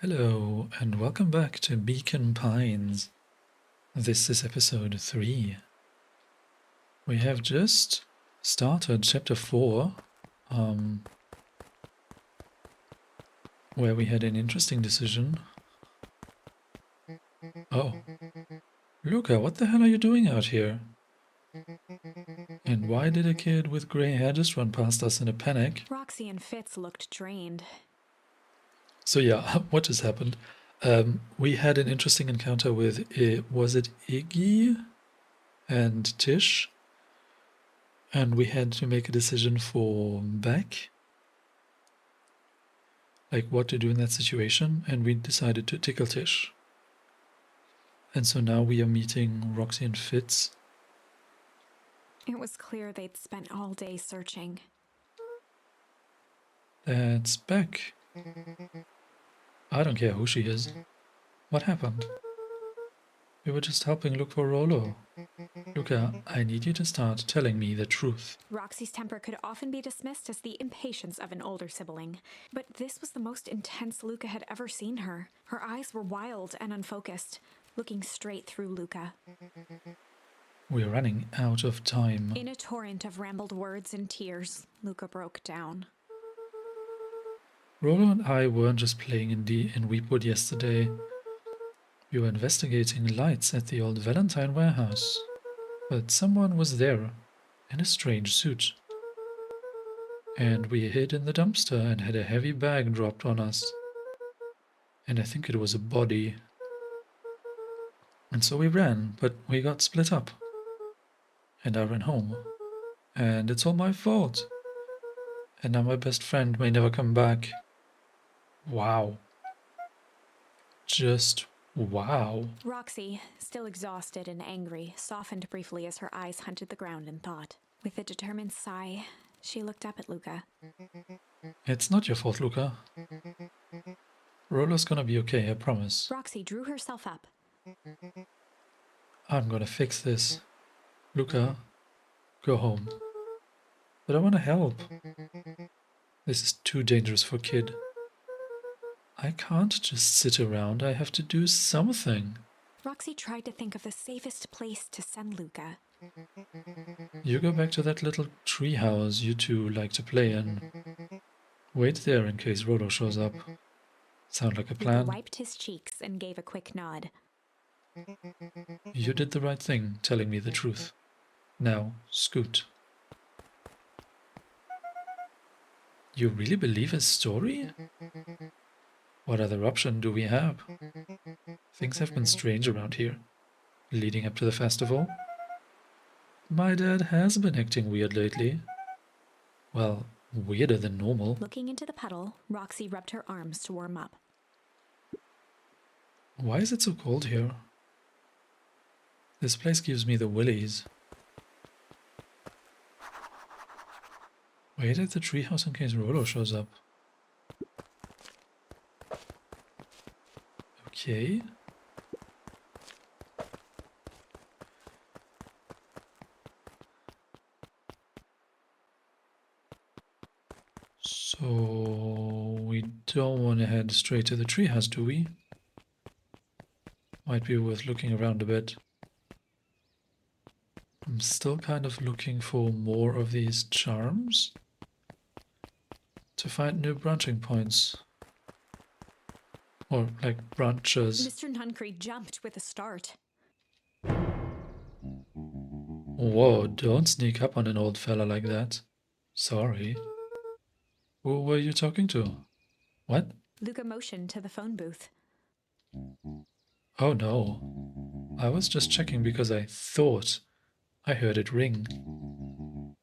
Hello, and welcome back to Beacon Pines. This is episode 3. We have just started chapter 4, where we had an interesting decision. Oh, Luca, what the hell are you doing out here? And why did a kid with grey hair just run past us in a panic? Roxy and Fitz looked drained. So yeah, what just happened? We had an interesting encounter with, was it Iggy and Tish? And we had to make a decision for Beck, like what to do in that situation, and we decided to tickle Tish. And so now we are meeting Roxy and Fitz. It was clear they'd spent all day searching. That's Beck. I don't care who she is. What happened? We were just helping look for Rollo. Luca, I need you to start telling me the truth. Roxy's temper could often be dismissed as the impatience of an older sibling, but this was the most intense Luca had ever seen her. Her eyes were wild and unfocused, looking straight through Luca. We're running out of time. In a torrent of rambled words and tears, Luca broke down. Rollo and I weren't just playing in Weepwood yesterday. We were investigating lights at the old Valentine warehouse. But someone was there, in a strange suit. And we hid in the dumpster and had a heavy bag dropped on us. And I think it was a body. And so we ran, but we got split up. And I ran home. And it's all my fault. And now my best friend may never come back. Wow. Just wow. Roxy, still exhausted and angry, softened briefly as her eyes hunted the ground in thought. With a determined sigh, she looked up at Luca. It's not your fault, Luca. Rollo's gonna be okay, I promise. Roxy drew herself up. I'm gonna fix this. Luca, go home. But I wanna help. This is too dangerous for Kid. I can't just sit around, I have to do something. Roxy tried to think of the safest place to send Luca. You go back to that little treehouse you two like to play in. Wait there in case Rollo shows up. Sound like a plan? Luca wiped his cheeks and gave a quick nod. You did the right thing, telling me the truth. Now, scoot. You really believe his story? What other option do we have? Things have been strange around here. Leading up to the festival. My dad has been acting weird lately. Well, weirder than normal. Looking into the puddle, Roxy rubbed her arms to warm up. Why is it so cold here? This place gives me the willies. Wait at the treehouse in case Rollo shows up. Okay. So we don't want to head straight to the treehouse, do we? Might be worth looking around a bit. I'm still kind of looking for more of these charms to find new branching points. Or like branches. Mr. Nuncree jumped with a start. Whoa, don't sneak up on an old fella like that. Sorry. Who were you talking to? What? Luca motioned to the phone booth. Oh no. I was just checking because I thought I heard it ring.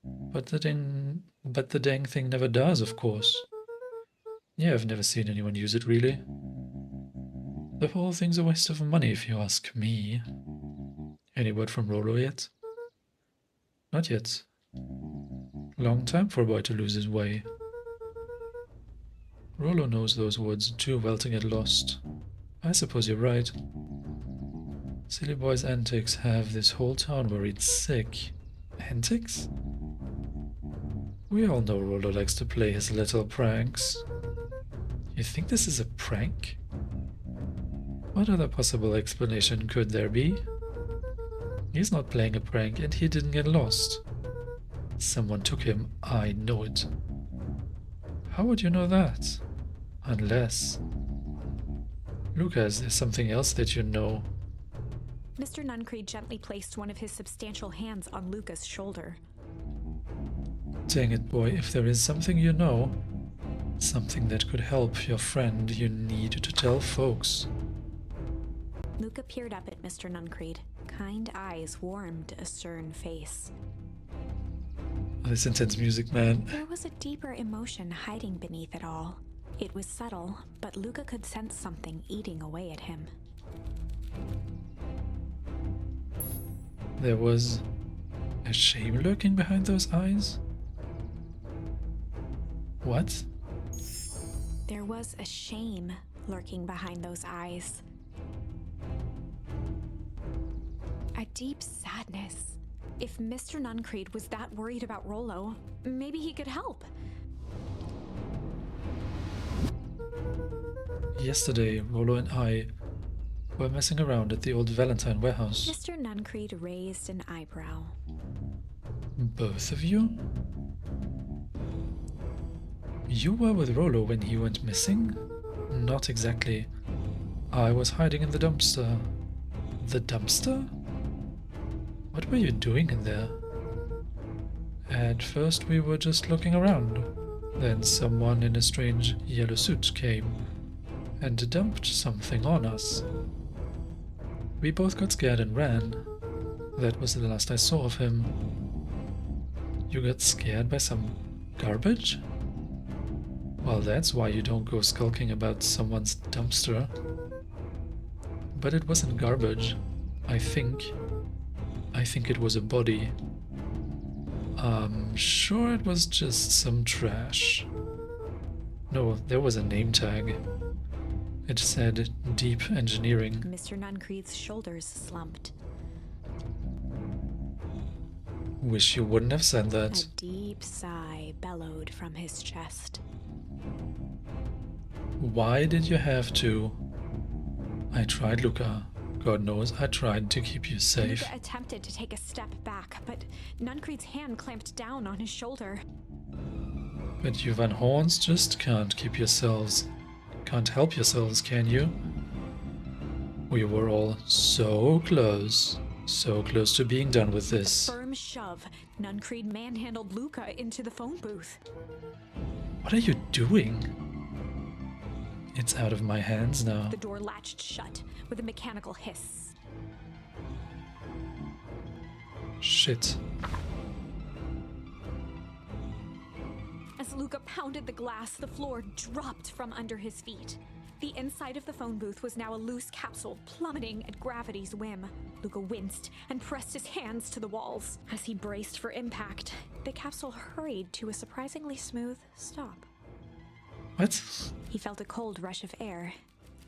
But the dang thing never does, of course. Yeah, I've never seen anyone use it really. The whole thing's a waste of money if you ask me. Any word from Rollo yet? Not yet. Long time for a boy to lose his way. Rollo knows those woods too well to get lost. I suppose you're right. Silly boy's antics have this whole town worried sick. Antics? We all know Rollo likes to play his little pranks. You think this is a prank? What other possible explanation could there be? He's not playing a prank and he didn't get lost. Someone took him, I know it. How would you know that? Unless... Luca, is there something else that you know? Mr. Nuncreed gently placed one of his substantial hands on Luca's shoulder. Dang it, boy, if there is something you know, something that could help your friend, you need to tell folks. Luca peered up at Mr. Nuncreed. Kind eyes warmed a stern face. This intense music, man. There was a deeper emotion hiding beneath it all. It was subtle, but Luca could sense something eating away at him. There was a shame lurking behind those eyes? What? There was a shame lurking behind those eyes. A deep sadness. If Mr. Nuncreed was that worried about Rollo, maybe he could help. Yesterday, Rollo and I were messing around at the old Valentine warehouse. Mr. Nuncreed raised an eyebrow. Both of you? You were with Rollo when he went missing? Not exactly. I was hiding in the dumpster. The dumpster? What were you doing in there? At first we were just looking around. Then someone in a strange yellow suit came and dumped something on us. We both got scared and ran. That was the last I saw of him. You got scared by some garbage? Well, that's why you don't go skulking about someone's dumpster. But it wasn't garbage, I think. I think it was a body. I'm sure it was just some trash. No, there was a name tag. It said Deep Engineering. Mr. Nuncreed's shoulders slumped. Wish you wouldn't have said that. A deep sigh bellowed from his chest. Why did you have to? I tried, Luca. God knows I tried to keep you safe. Luca attempted to take a step back, but Nuncreed's hand clamped down on his shoulder. But you Van Horns just can't keep yourselves. Can't help yourselves, can you? We were all so close to being done with this. Firm shove, Nuncreed manhandled Luca into the phone booth. What are you doing? It's out of my hands now. The door latched shut with a mechanical hiss. Shit. As Luca pounded the glass, the floor dropped from under his feet. The inside of the phone booth was now a loose capsule plummeting at gravity's whim. Luca winced and pressed his hands to the walls. As he braced for impact, the capsule hurried to a surprisingly smooth stop. What? He felt a cold rush of air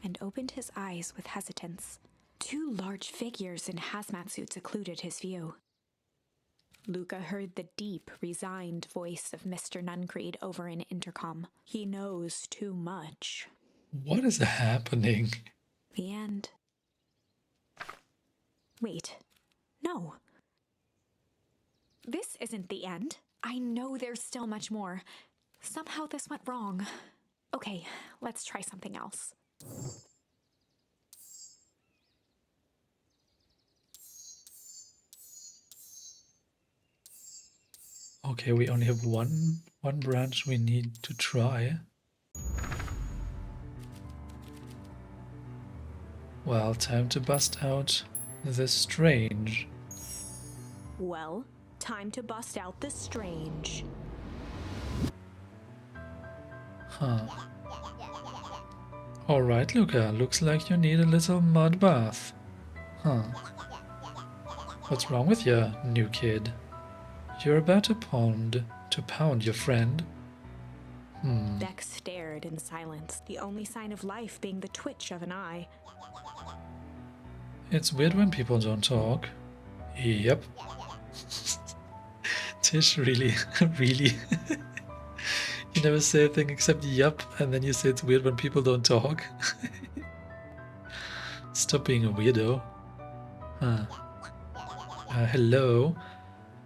and opened his eyes with hesitance. Two large figures in hazmat suits occluded his view. Luca heard the deep, resigned voice of Mr. Nuncreed over an intercom. He knows too much. What is happening? The end. Wait. No. This isn't the end. I know there's still much more. Somehow this went wrong. Okay, let's try something else. Okay, we only have one branch we need to try. Well, time to bust out the strange. Well, time to bust out the strange. Huh. Alright, Luca, looks like you need a little mud bath. Huh. What's wrong with you, new kid? You're about to pound your friend. Beck stared in silence, the only sign of life being the twitch of an eye. It's weird when people don't talk. Yep. Tish, really, really. You never say a thing except yup, and then you say it's weird when people don't talk. Stop being a weirdo. Huh. Hello?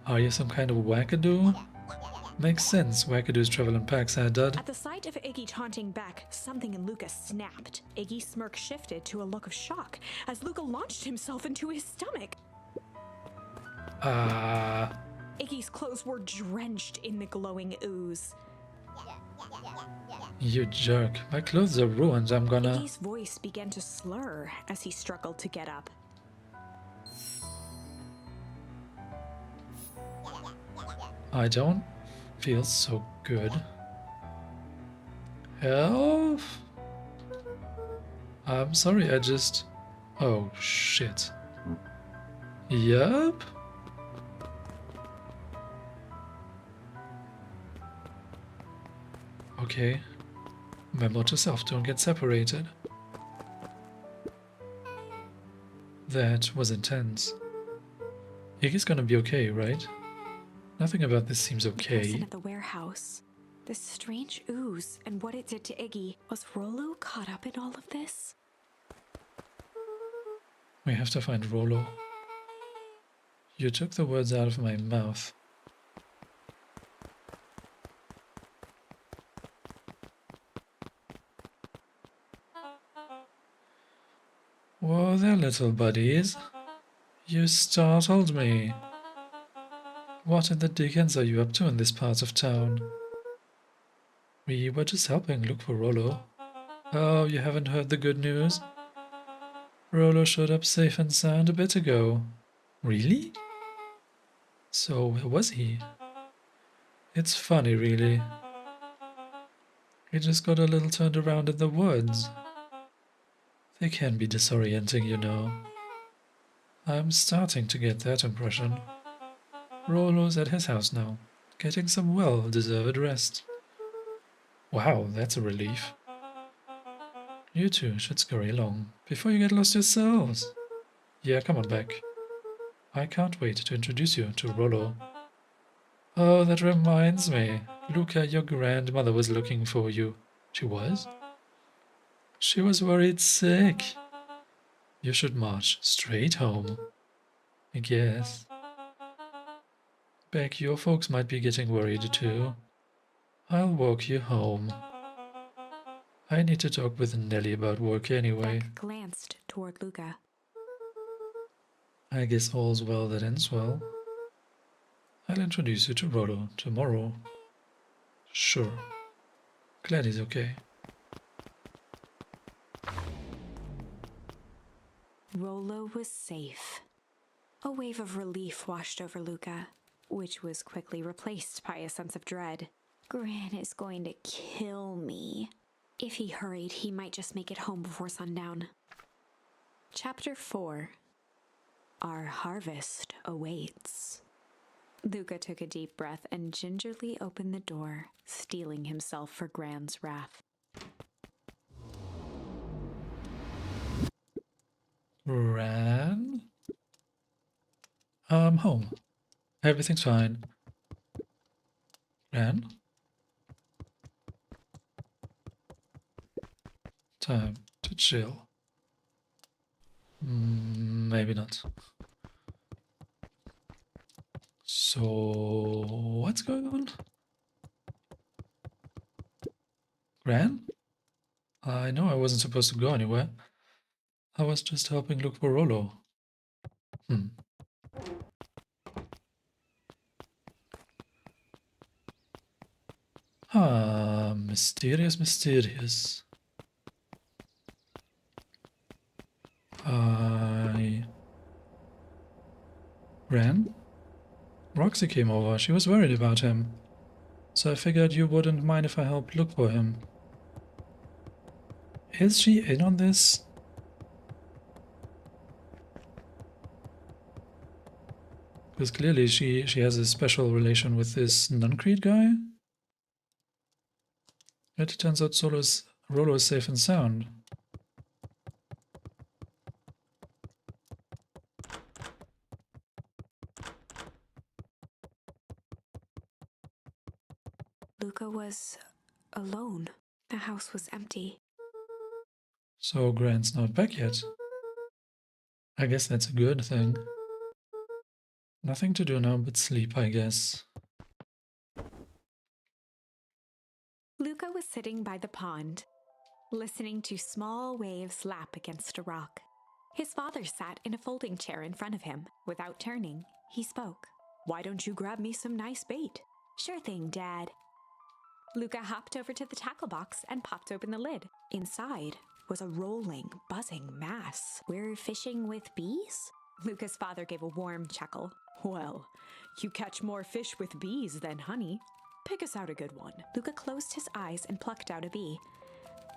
Are you some kind of wackadoo? Makes sense, wackadoos travel in packs, Dud? At the sight of Iggy taunting Beck, something in Luca snapped. Iggy's smirk shifted to a look of shock as Luca launched himself into his stomach. Iggy's clothes were drenched in the glowing ooze. You jerk. My clothes are ruined, I'm gonna... Iggy's voice began to slur as he struggled to get up. I don't feel so good. Help? I'm sorry, I just... Oh, shit. Yup. Okay. Memo to self, don't get separated. That was intense. Iggy's gonna be okay, right? Nothing about this seems The person okay. at the warehouse. This strange ooze and what it did to Iggy. Was Rollo caught up in all of this? We have to find Rollo. You took the words out of my mouth. Whoa there, little buddies. You startled me. What in the dickens are you up to in this part of town? We were just helping look for Rollo. Oh, you haven't heard the good news? Rollo showed up safe and sound a bit ago. Really? So, where was he? It's funny, really. He just got a little turned around in the woods. They can be disorienting, you know. I'm starting to get that impression. Rollo's at his house now, getting some well-deserved rest. Wow, that's a relief. You two should scurry along, before you get lost yourselves. Yeah, come on back. I can't wait to introduce you to Rollo. Oh, that reminds me. Luca, your grandmother was looking for you. She was? She was worried sick. You should march straight home. I guess. Beck, your folks might be getting worried too. I'll walk you home. I need to talk with Nelly about work anyway. Beck glanced toward Luca. I guess all's well that ends well. I'll introduce you to Rollo tomorrow. Sure. Glad he's okay. Rollo was safe. A wave of relief washed over Luca, which was quickly replaced by a sense of dread. Gran is going to kill me. If he hurried, he might just make it home before sundown. Chapter 4. Our harvest awaits. Luca took a deep breath and gingerly opened the door, steeling himself for Gran's wrath. Gran? I'm home. Everything's fine. Gran? Time to chill. Maybe not. So, what's going on? Gran? I know I wasn't supposed to go anywhere. I was just helping look for Rollo. Ah, mysterious, mysterious. Ran? Roxy came over. She was worried about him. So I figured you wouldn't mind if I helped look for him. Is she in on this? Because clearly she has a special relation with this Nuncrete guy. It turns out Rollo is safe and sound. Luca was alone. The house was empty. So Grant's not back yet. I guess that's a good thing. Nothing to do now but sleep, I guess. Luca was sitting by the pond, listening to small waves lap against a rock. His father sat in a folding chair in front of him. Without turning, he spoke. "Why don't you grab me some nice bait?" "Sure thing, Dad." Luca hopped over to the tackle box and popped open the lid. Inside was a rolling, buzzing mass. "We're fishing with bees?" Luca's father gave a warm chuckle. "Well, you catch more fish with bees than honey. Pick us out a good one." Luca closed his eyes and plucked out a bee.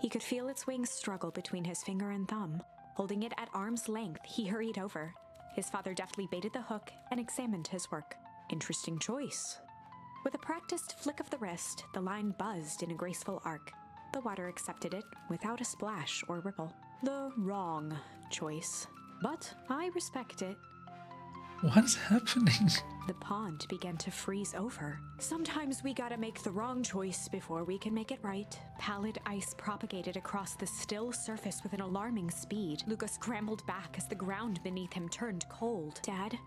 He could feel its wings struggle between his finger and thumb. Holding it at arm's length, he hurried over. His father deftly baited the hook and examined his work. "Interesting choice." With a practiced flick of the wrist, the line buzzed in a graceful arc. The water accepted it without a splash or ripple. "The wrong choice, but I respect it." What is happening? The pond began to freeze over. "Sometimes we gotta make the wrong choice before we can make it right." Pallid ice propagated across the still surface with an alarming speed. Luca scrambled back as the ground beneath him turned cold. "Dad,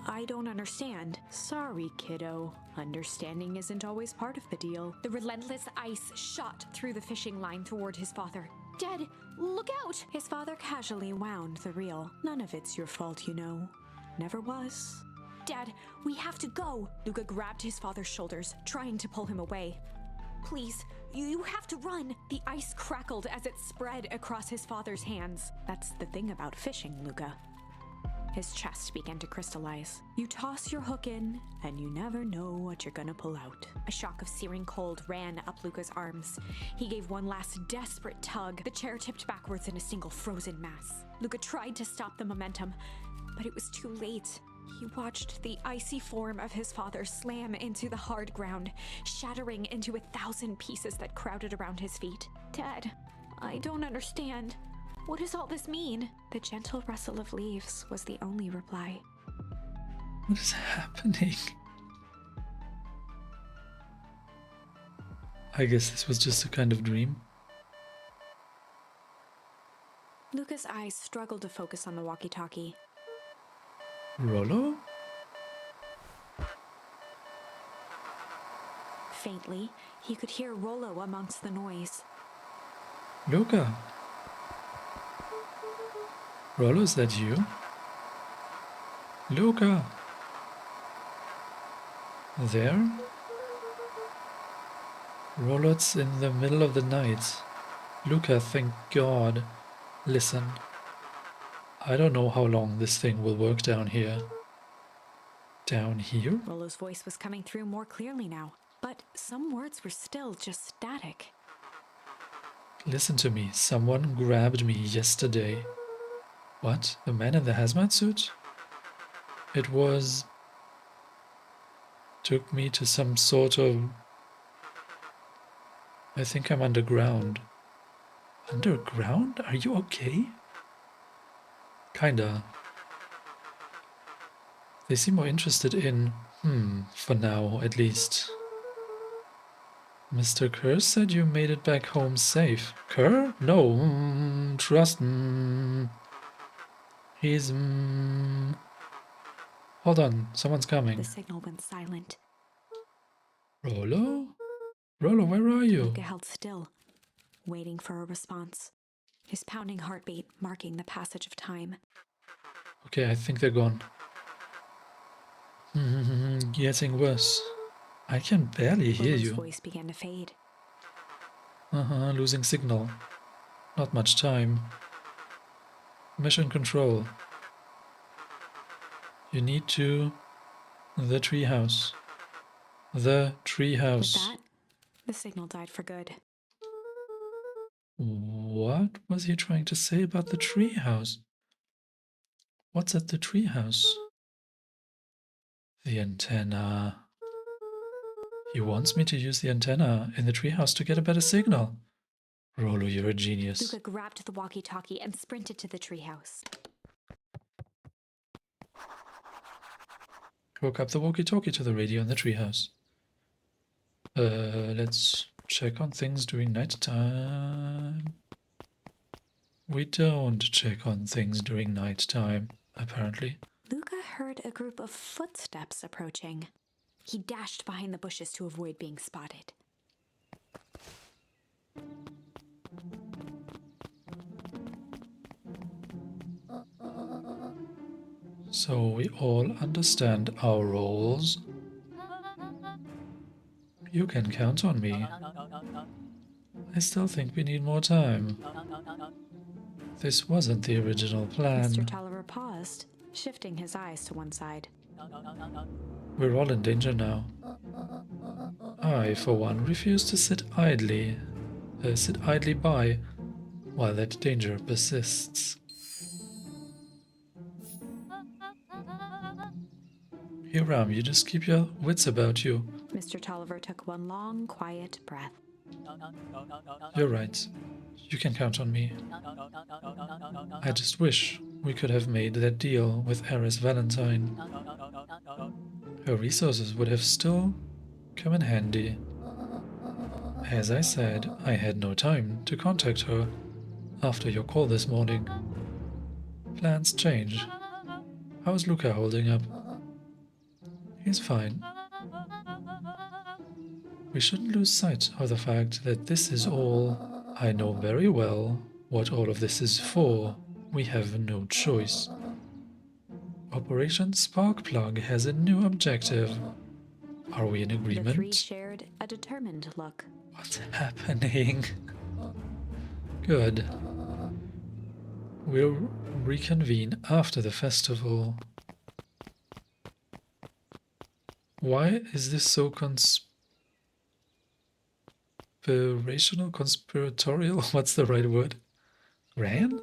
I don't understand." "Sorry, kiddo. Understanding isn't always part of the deal." The relentless ice shot through the fishing line toward his father. "Dad, look out!" His father casually wound the reel. "None of it's your fault, you know. Never was." "Dad, we have to go." Luca grabbed his father's shoulders, trying to pull him away. "Please, you have to run." The ice crackled as it spread across his father's hands. "That's the thing about fishing, Luca." His chest began to crystallize. "You toss your hook in, and you never know what you're gonna pull out." A shock of searing cold ran up Luca's arms. He gave one last desperate tug. The chair tipped backwards in a single frozen mass. Luca tried to stop the momentum, but it was too late. He watched the icy form of his father slam into the hard ground, shattering into 1,000 pieces that crowded around his feet. "Dad, I don't understand. What does all this mean?" The gentle rustle of leaves was the only reply. What is happening? I guess this was just a kind of dream. Luca's eyes struggled to focus on the walkie-talkie. Rollo? Faintly, he could hear Rollo amongst the noise. Luca? Rollo, is that you? Luca? There? Rollo, it's in the middle of the night. Luca, thank God. Listen. I don't know how long this thing will work down here. Down here? Rollo's voice was coming through more clearly now, but some words were still just static. Listen to me. Someone grabbed me yesterday. What? The man in the hazmat suit? It was... took me to some sort of... I think I'm underground. Underground? Are you okay? Kinda. They seem more interested in... for now, at least. Mr. Kerr said you made it back home safe. Kerr? No, trust. He's... Hold on, someone's coming. The signal went silent. Rollo? Rollo, where are you? Luca held still, waiting for a response, his pounding heartbeat marking the passage of time. Okay, I think they're gone. Getting worse. I can barely hear Rollo's you. voice began to fade. Losing signal. Not much time. Mission control. You need to... the treehouse. The treehouse. With that, the signal died for good. What was he trying to say about the treehouse? What's at the treehouse? The antenna. He wants me to use the antenna in the treehouse to get a better signal. Rollo, you're a genius. Luca grabbed the walkie-talkie and sprinted to the treehouse. Hook up the walkie-talkie to the radio in the treehouse. Let's check on things during night time. We don't check on things during night time, apparently. Luca heard a group of footsteps approaching. He dashed behind the bushes to avoid being spotted. So we all understand our roles. You can count on me. I still think we need more time. This wasn't the original plan. Mr. Tolliver paused, shifting his eyes to one side. We're all in danger now. I, for one, refuse to sit idly by while that danger persists. Hiram, you just keep your wits about you. Mr. Tolliver took one long, quiet breath. You're right. You can count on me. I just wish we could have made that deal with Eris Valentine. Her resources would have still come in handy. As I said, I had no time to contact her after your call this morning. Plans change. How's Luca holding up? He's fine. We shouldn't lose sight of the fact that this is all. I know very well what all of this is for. We have no choice. Operation Sparkplug has a new objective. Are we in The three agreement? shared a determined look. What's happening? Good. We'll reconvene after the festival. Why is this so conspiratorial? What's the right word? Gran?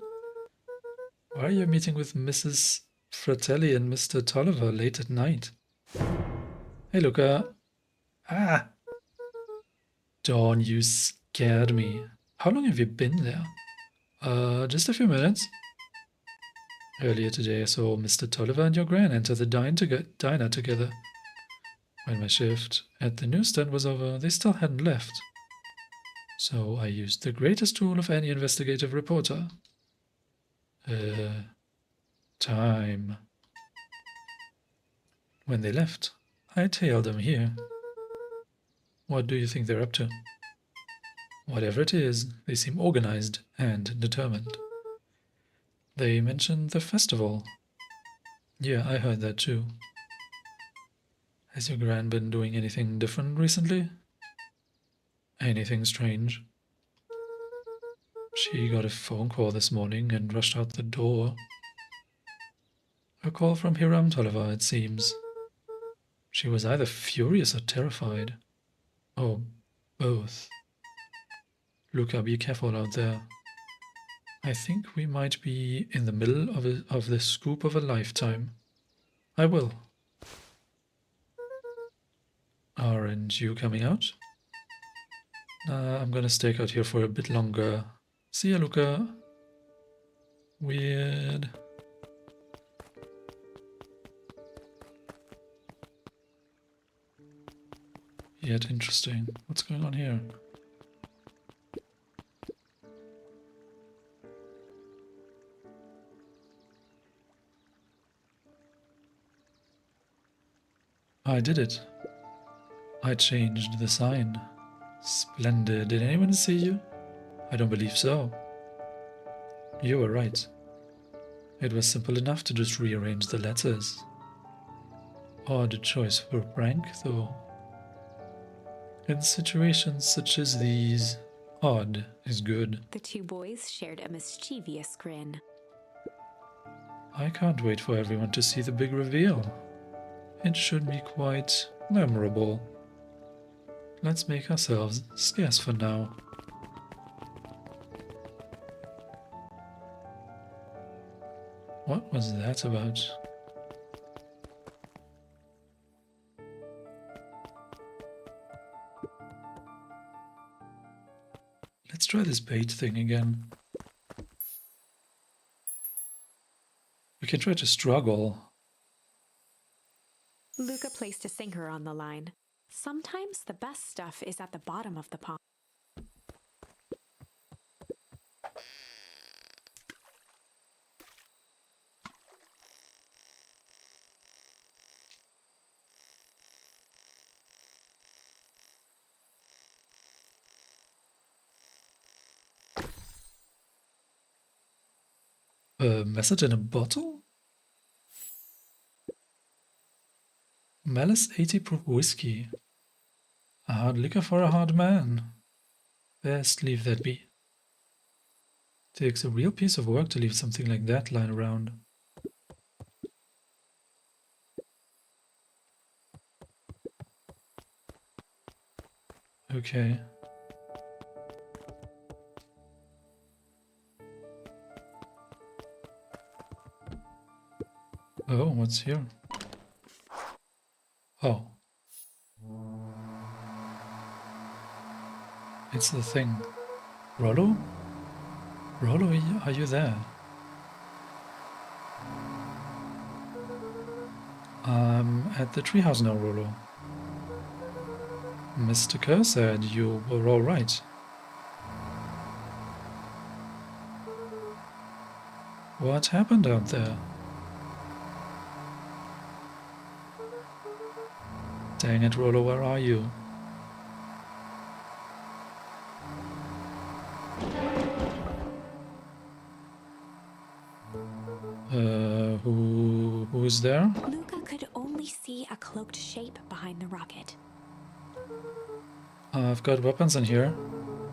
Why are you meeting with Mrs. Fratelli and Mr. Tolliver late at night? Hey, Luca. Ah! Dawn, you scared me. How long have you been there? Just a few minutes. Earlier today, I saw Mr. Tolliver and your Gran enter the diner together. When my shift at the newsstand was over, they still hadn't left. So I used the greatest tool of any investigative reporter. Time. When they left, I tailed them here. What do you think they're up to? Whatever it is, they seem organized and determined. They mentioned the festival. Yeah, I heard that too. Has your Gran been doing anything different recently? Anything strange? She got a phone call this morning and rushed out the door. A call from Hiram Tolliver, it seems. She was either furious or terrified. Oh, both. Luca, be careful out there. I think we might be in the middle of the scoop of a lifetime. I will. Aren't you coming out? I'm gonna stake out here for a bit longer. See ya, Luca. Weird. Yet interesting. What's going on here? I did it. I changed the sign. Splendid. Did anyone see you? I don't believe so. You were right. It was simple enough to just rearrange the letters. Odd choice for a prank, though. In situations such as these, odd is good. The two boys shared a mischievous grin. I can't wait for everyone to see the big reveal. It should be quite memorable. Let's make ourselves scarce for now. What was that about? Let's try this bait thing again. We can try to struggle. Luca placed a sinker on the line. Sometimes the best stuff is at the bottom of the pond. A message in a bottle? Malice 80 proof whiskey. A hard liquor for a hard man. Best leave that be. Takes a real piece of work to leave something like that lying around. Okay. Oh, what's here? Oh. It's the thing. Rollo? Rollo, are you there? I'm at the treehouse now, Rollo. Mr. Kerr said you were alright. What happened out there? Dang it, Rollo, where are you? Who's there? Luca could only see a cloaked shape behind the rocket. I've got weapons in here,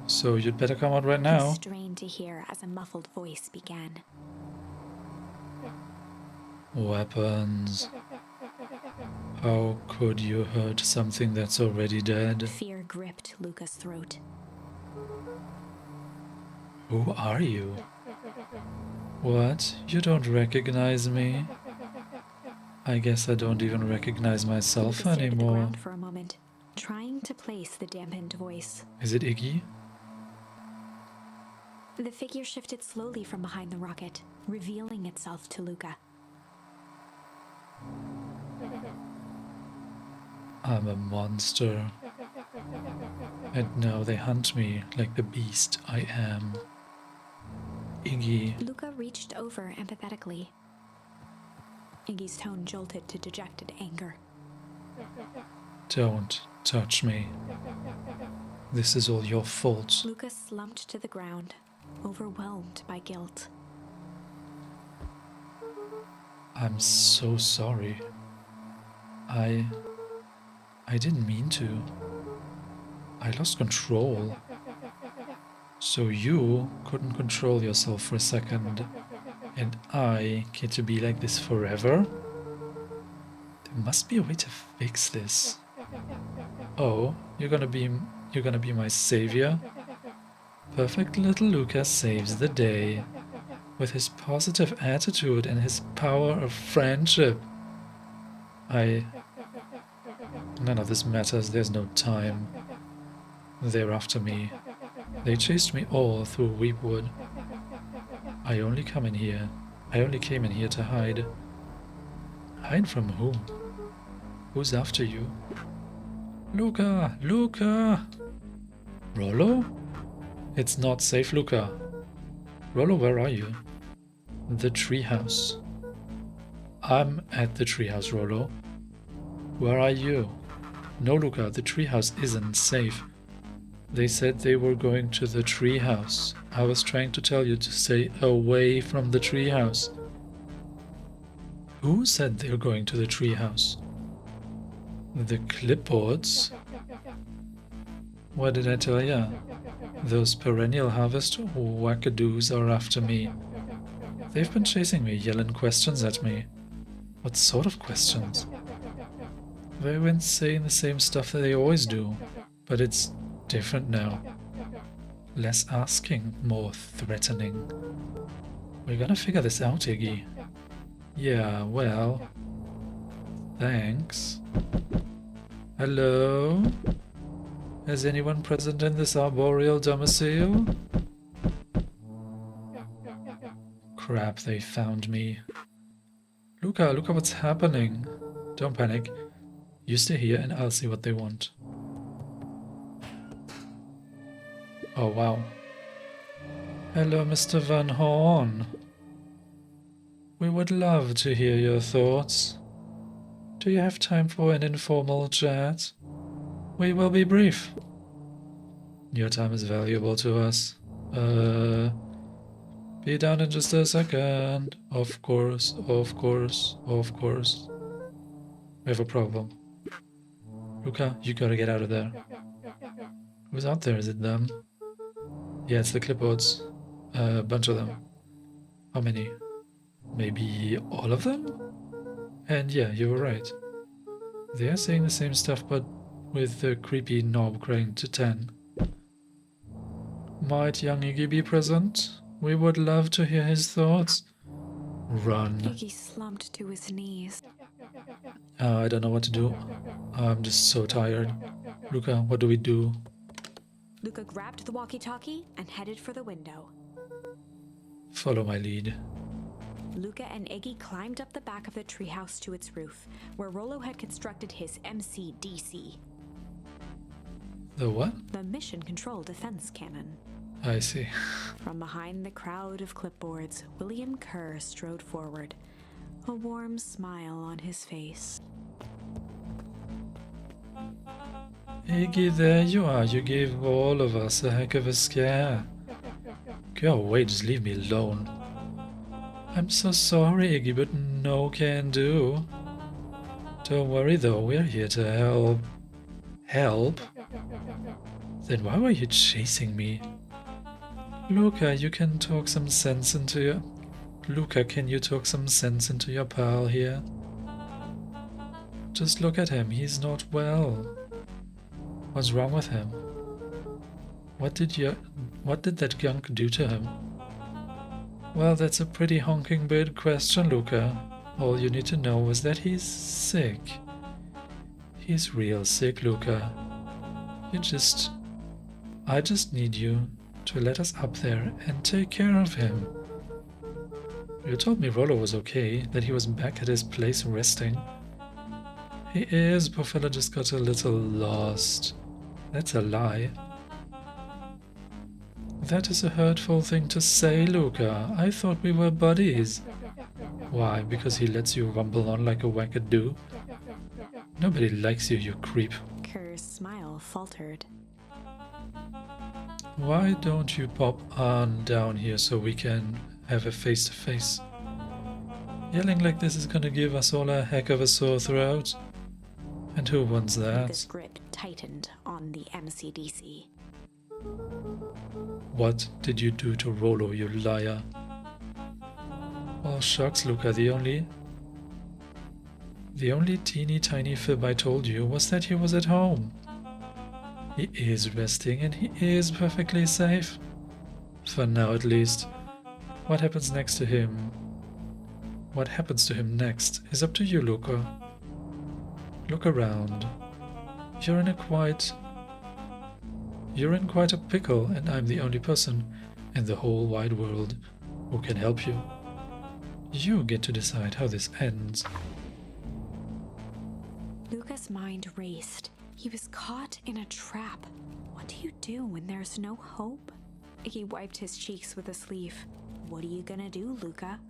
so you'd better come out right He now. strained to hear as a muffled voice began. Weapons. How could you hurt something that's already dead? Fear gripped Luca's throat. Who are you? What? You don't recognize me? I guess I don't even recognize myself Luca stared at the anymore. ground for a moment, trying to place the dampened voice. Is it Iggy? The figure shifted slowly from behind the rocket, revealing itself to Luca. I'm a monster. And now they hunt me like the beast I am. Iggy. Luca reached over empathetically. Iggy's tone jolted to dejected anger. Don't touch me. This is all your fault. Luca slumped to the ground, overwhelmed by guilt. I'm so sorry. I didn't mean to. I lost control. So you couldn't control yourself for a second, and I get to be like this forever? There must be a way to fix this. Oh, you're gonna be my savior? Perfect little Luca saves the day with his positive attitude and his power of friendship. None of this matters, there's no time. They're after me. They chased me all through Weepwood. I only came in here to hide. Hide from whom? Who's after you? Luca! Luca! Rollo? It's not safe, Luca. Rollo, where are you? The treehouse. I'm at the treehouse, Rollo. Where are you? No, Luca, the treehouse isn't safe. They said they were going to the treehouse. I was trying to tell you to stay away from the treehouse. Who said they're going to the treehouse? The clipboards? What did I tell ya? Those perennial harvest wackadoos are after me. They've been chasing me, yelling questions at me. What sort of questions? They've been saying the same stuff that they always do, but it's different now. Less asking, more threatening. We're gonna figure this out, Iggy. Yeah, well... Thanks. Hello? Is anyone present in this arboreal domicile? Crap, they found me. Luca, look at what's happening. Don't panic. You stay here and I'll see what they want. Oh, wow. Hello, Mr. Van Horn. We would love to hear your thoughts. Do you have time for an informal chat? We will be brief. Your time is valuable to us. Be down in just a second. Of course, of course, of course. We have a problem. Luca, you gotta get out of there. Who's out there? Is it them? Yeah, it's the clipboards. A bunch of them. How many? Maybe all of them? And yeah, you were right. They are saying the same stuff, but with the creepy knob growing to 10. Might young Iggy be present? We would love to hear his thoughts. Run. Iggy slumped to his knees. I don't know what to do. I'm just so tired. Luca, what do we do? Luca grabbed the walkie-talkie and headed for the window. Follow my lead. Luca and Iggy climbed up the back of the treehouse to its roof, where Rollo had constructed his MCDC, The what? the Mission Control Defense Cannon. I see. From behind the crowd of clipboards, William Kerr strode forward, a warm smile on his face. Iggy, there you are. You gave all of us a heck of a scare. Go away, just leave me alone. I'm so sorry, Iggy, but no can do. Don't worry though, we're here to help. Help? Then why were you chasing me? Luca, you can talk some sense into your... Luca, can you talk some sense into your pal here? Just look at him, he's not well. What's wrong with him? What did that gunk do to him? Well, that's a pretty honking big question, Luca. All you need to know is that he's sick. He's real sick, Luca. I just need you to let us up there and take care of him. You told me Rollo was okay, that he was back at his place resting. He is, poor fella just got a little lost. That's a lie. That is a hurtful thing to say, Luca. I thought we were buddies. Why, because he lets you rumble on like a wackadoo? Nobody likes you, you creep. Kerr's smile faltered. Why don't you pop on down here so we can have a face-to-face? Yelling like this is gonna give us all a heck of a sore throat. And who wants Luca's that? grip tightened on the MCDC. What did you do to Rollo, you liar? Oh shucks, Luca, the only teeny tiny fib I told you was that he was at home. He is resting and he is perfectly safe. For now at least. What happens next to him? What happens to him next is up to you, Luca. Look around. You're in quite a pickle, and I'm the only person in the whole wide world who can help you. You get to decide how this ends. Luca's mind raced. He was caught in a trap. What do you do when there's no hope? He wiped his cheeks with a sleeve. What are you gonna do, Luca?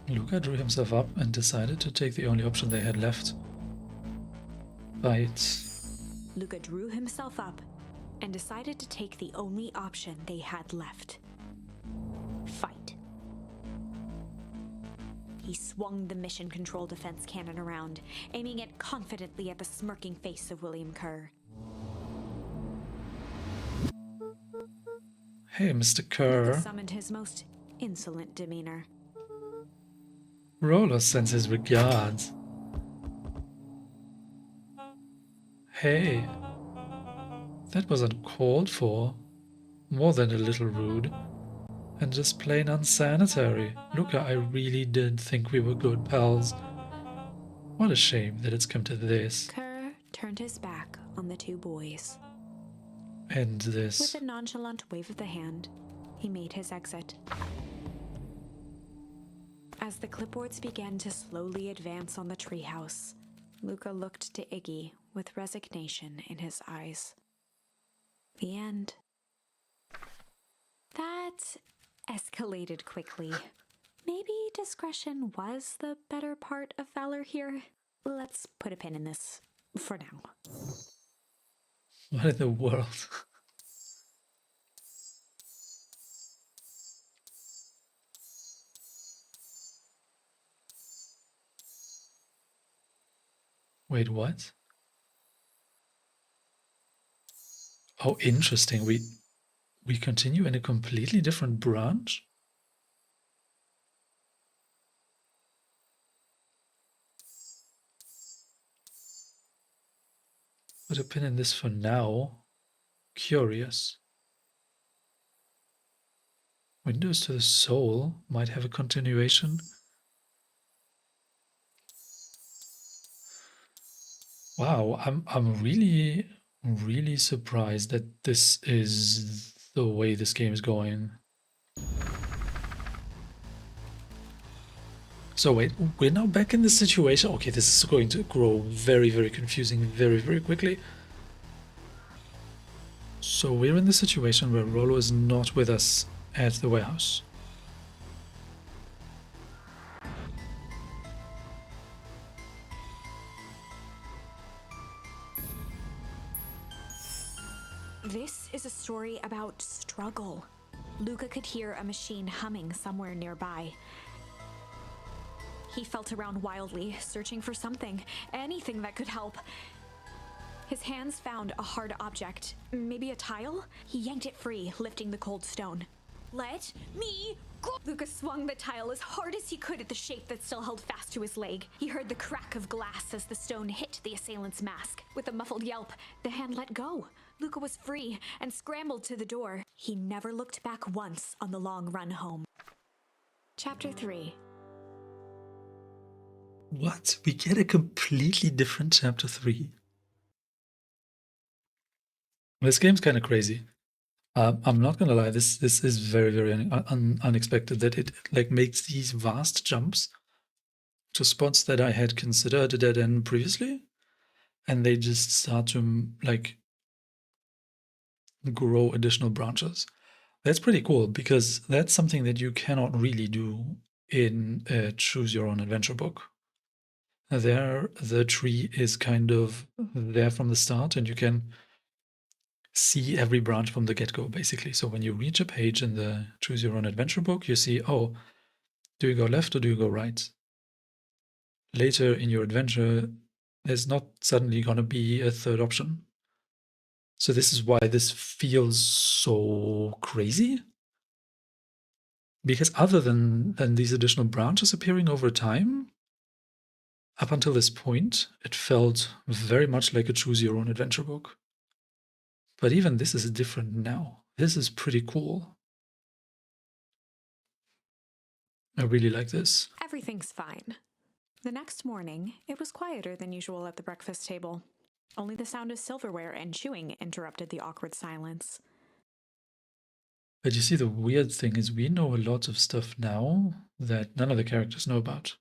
Luca drew himself up and decided to take the only option they had left. Fight. Luca drew himself up and decided to take the only option they had left. Fight. He swung the Mission Control Defense Cannon around, aiming it confidently at the smirking face of William Kerr. Hey, Mr. Luca Kerr. summoned his most insolent demeanor. Rollo sends his regards. Hey, that was uncalled for. More than a little rude. And just plain unsanitary. Luca, I really did think we were good pals. What a shame that it's come to this. Kerr turned his back on the two boys. And this. With a nonchalant wave of the hand, he made his exit. As the clipboards began to slowly advance on the treehouse, Luca looked to Iggy with resignation in his eyes. The end. That escalated quickly. Maybe discretion was the better part of valor here. Let's put a pin in this for now. What in the world? Wait, what? Oh, interesting. We continue in a completely different branch? Put a pin in this for now. Curious. Windows to the Soul might have a continuation. Wow, I'm really surprised that this is the way this game is going. So wait, we're now back in this situation. Okay, this is going to grow very confusing very quickly. So we're in the situation where Rollo is not with us at the warehouse. This is a story about struggle. Luca could hear a machine humming somewhere nearby. He felt around wildly, searching for something, anything that could help. His hands found a hard object, maybe a tile? He yanked it free, lifting the cold stone. Let me go! Luca swung the tile as hard as he could at the shape that still held fast to his leg. He heard the crack of glass as the stone hit the assailant's mask. With a muffled yelp, the hand let go. Luca was free and scrambled to the door. He never looked back once on the long run home. Chapter 3. What? We get a completely different chapter 3. This game's kind of crazy. I'm not gonna lie, this is very unexpected that it like makes these vast jumps to spots that I had considered a dead end previously, and they just start to like grow additional branches. That's pretty cool because that's something that you cannot really do in a choose your own adventure book. There, the tree is kind of there from the start, and you can see every branch from the get-go, basically. So when you reach a page in the choose your own adventure book, you see, oh, do you go left or do you go right? Later in your adventure, there's not suddenly going to be a third option. So this is why this feels so crazy. Because other than these additional branches appearing over time, up until this point, it felt very much like a choose your own adventure book. But even this is different now. This is pretty cool. I really like this. Everything's fine. The next morning, it was quieter than usual at the breakfast table. Only the sound of silverware and chewing interrupted the awkward silence. But you see, the weird thing is we know a lot of stuff now that none of the characters know about.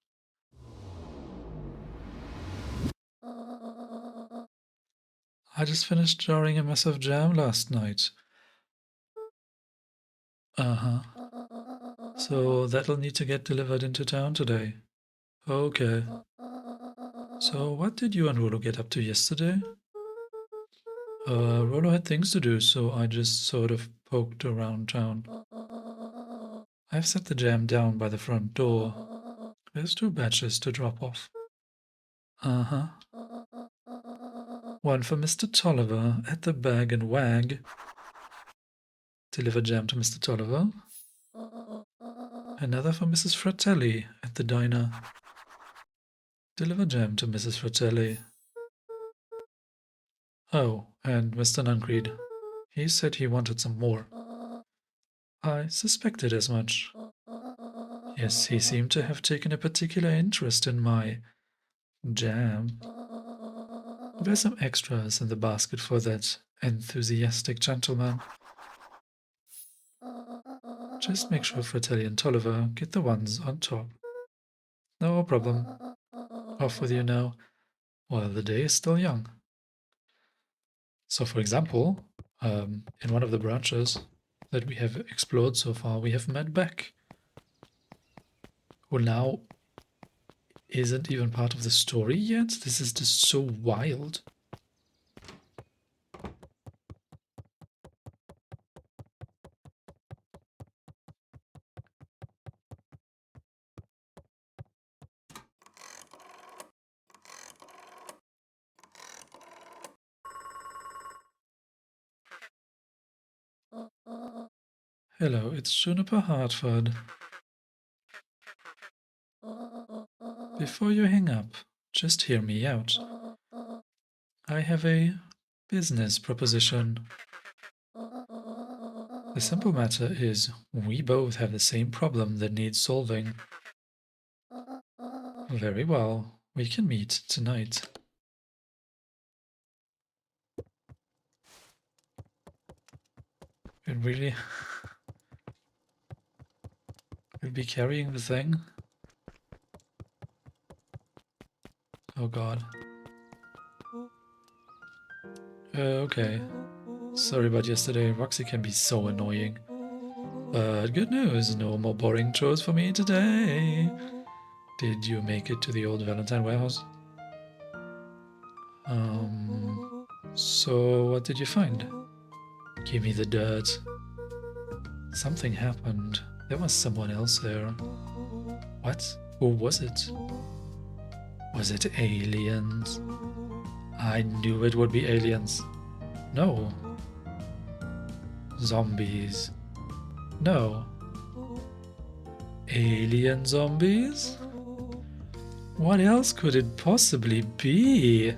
I just finished jarring a mess of jam last night. Uh-huh. So that'll need to get delivered into town today. Okay. So what did you and Rolo get up to yesterday? Rolo had things to do, so I just sort of poked around town. I've set the jam down by the front door. There's 2 batches to drop off. Uh-huh. One for Mr. Tolliver at the Bag and Wag. Deliver jam to Mr. Tolliver. Another for Mrs. Fratelli at the diner. Deliver jam to Mrs. Fratelli. Oh, and Mr. Nuncreed. He said he wanted some more. I suspected as much. Yes, he seemed to have taken a particular interest in my jam. There's some extras in the basket for that enthusiastic gentleman. Just make sure Fratelli and Tolliver get the ones on top. No problem. Off with you now, while the day is still young. So, for example, in one of the branches that we have explored so far, we have met Beck, who now isn't even part of the story yet. This is just so wild. Hello, it's Juniper Hartford. Before you hang up, just hear me out. I have a business proposition. The simple matter is, we both have the same problem that needs solving. Very well, we can meet tonight. It really... You'll be carrying the thing? Oh god. Okay. Sorry about yesterday, Roxy can be so annoying. But good news, no more boring chores for me today. Did you make it to the old Valentine warehouse? So what did you find? Give me the dirt. Something happened. There was someone else there. What? Who was it? Was it aliens? I knew it would be aliens. No. Zombies. No. Alien zombies? What else could it possibly be?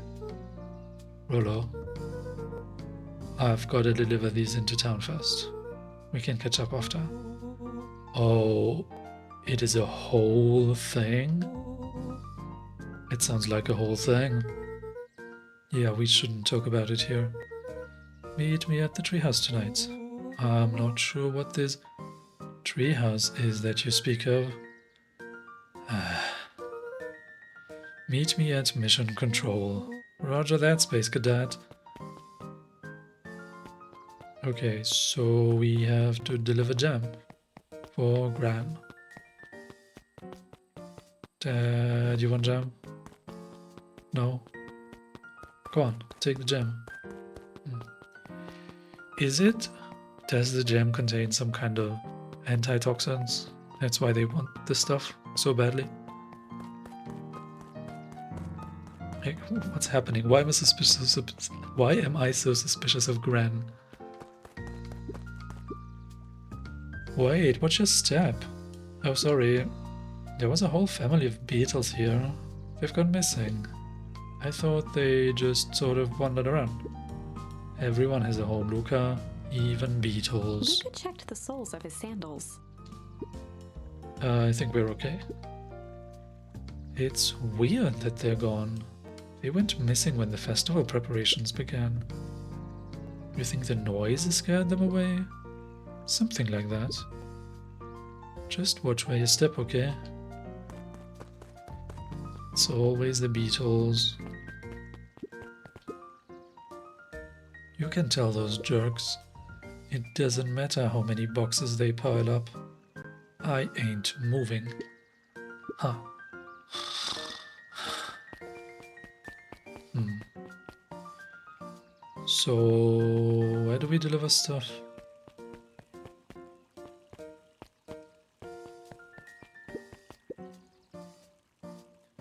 Rollo, I've got to deliver these into town first. We can catch up after. Oh, it is a whole thing? It sounds like a whole thing. Yeah, we shouldn't talk about it here. Meet me at the treehouse tonight. I'm not sure what this treehouse is that you speak of. Meet me at Mission Control. Roger that, Space Cadet. Okay, so we have to deliver jam for Graham. Do you want jam? No? Go on, take the jam. Is it? Does the jam contain some kind of antitoxins? That's why they want this stuff so badly? Hey, what's happening? Why am I so suspicious of Gran? Wait, what's your step? Oh, sorry. There was a whole family of beetles here. They've gone missing. I thought they just sort of wandered around. Everyone has a home, Luca. Even beetles. Luca checked the soles of his sandals. I think we're okay. It's weird that they're gone. They went missing when the festival preparations began. You think the noise scared them away? Something like that. Just watch where you step, okay? It's always the beetles. You can tell those jerks. It doesn't matter how many boxes they pile up. I ain't moving. Huh. So, where do we deliver stuff?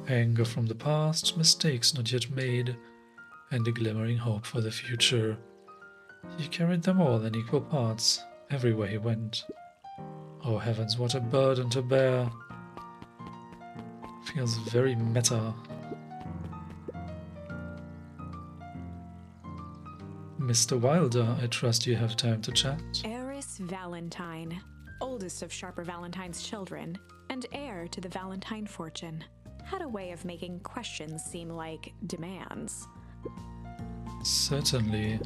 Anger from the past, mistakes not yet made, and a glimmering hope for the future. He carried them all in equal parts, everywhere he went. Oh heavens, what a burden to bear. Feels very meta. Mr. Wilder, I trust you have time to chat. Eris Valentine, oldest of Sharper Valentine's children, and heir to the Valentine fortune, had a way of making questions seem like demands. Certainly.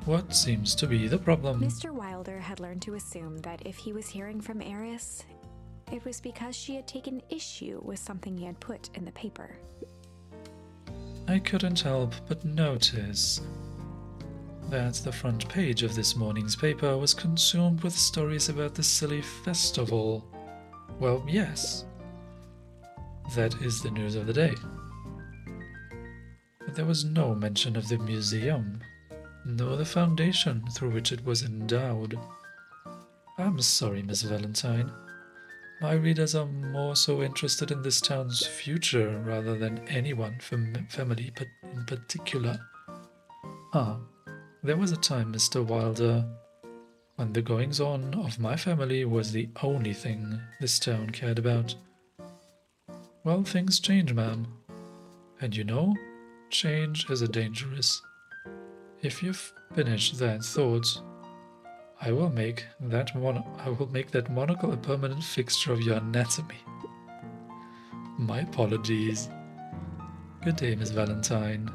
What seems to be the problem? Mr. Wilder had learned to assume that if he was hearing from Eris, it was because she had taken issue with something he had put in the paper. I couldn't help but notice that the front page of this morning's paper was consumed with stories about the silly festival. Well, yes. That is the news of the day. But there was no mention of the museum, nor the foundation through which it was endowed. I'm sorry, Miss Valentine. My readers are more so interested in this town's future rather than anyone family but in particular. Ah, there was a time, Mr. Wilder, when the goings-on of my family was the only thing this town cared about. Well, things change, ma'am. And you know, change is dangerous. If you've finished that thought, I will make that monocle a permanent fixture of your anatomy. My apologies. Good day, Miss Valentine.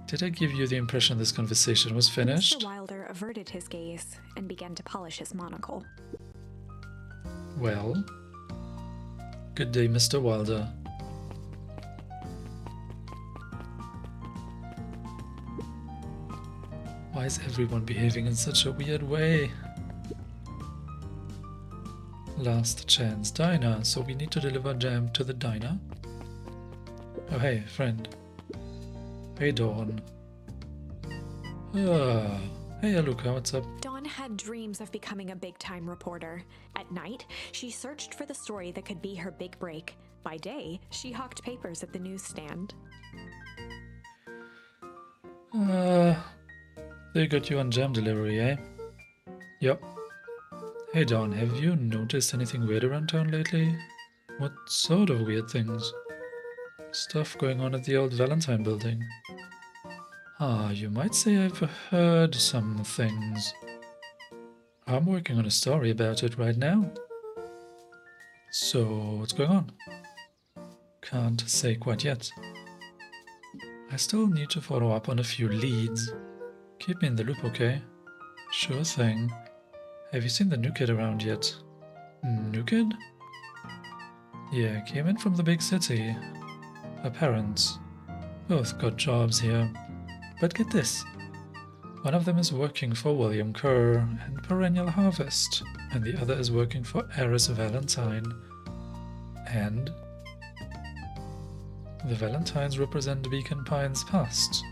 Did I give you the impression this conversation was finished? Mr. Wilder averted his gaze and began to polish his monocle. Well, good day, Mr. Wilder. Why is everyone behaving in such a weird way? Last chance diner, so we need to deliver jam to the diner. Oh hey, friend. Hey Dawn. Hey Luca, what's up? Dawn had dreams of becoming a big-time reporter. At night, she searched for the story that could be her big break. By day, she hawked papers at the newsstand. They got you on jam delivery, eh? Yep. Hey Dawn, have you noticed anything weird around town lately? What sort of weird things? Stuff going on at the old Valentine building. You might say I've heard some things. I'm working on a story about it right now. So, what's going on? Can't say quite yet. I still need to follow up on a few leads. Keep me in the loop, okay? Sure thing. Have you seen the new kid around yet? New kid? Yeah, came in from the big city. Her parents. Both got jobs here. But get this. One of them is working for William Kerr and Perennial Harvest, and the other is working for Eris Valentine. And the Valentines represent Beacon Pines' past.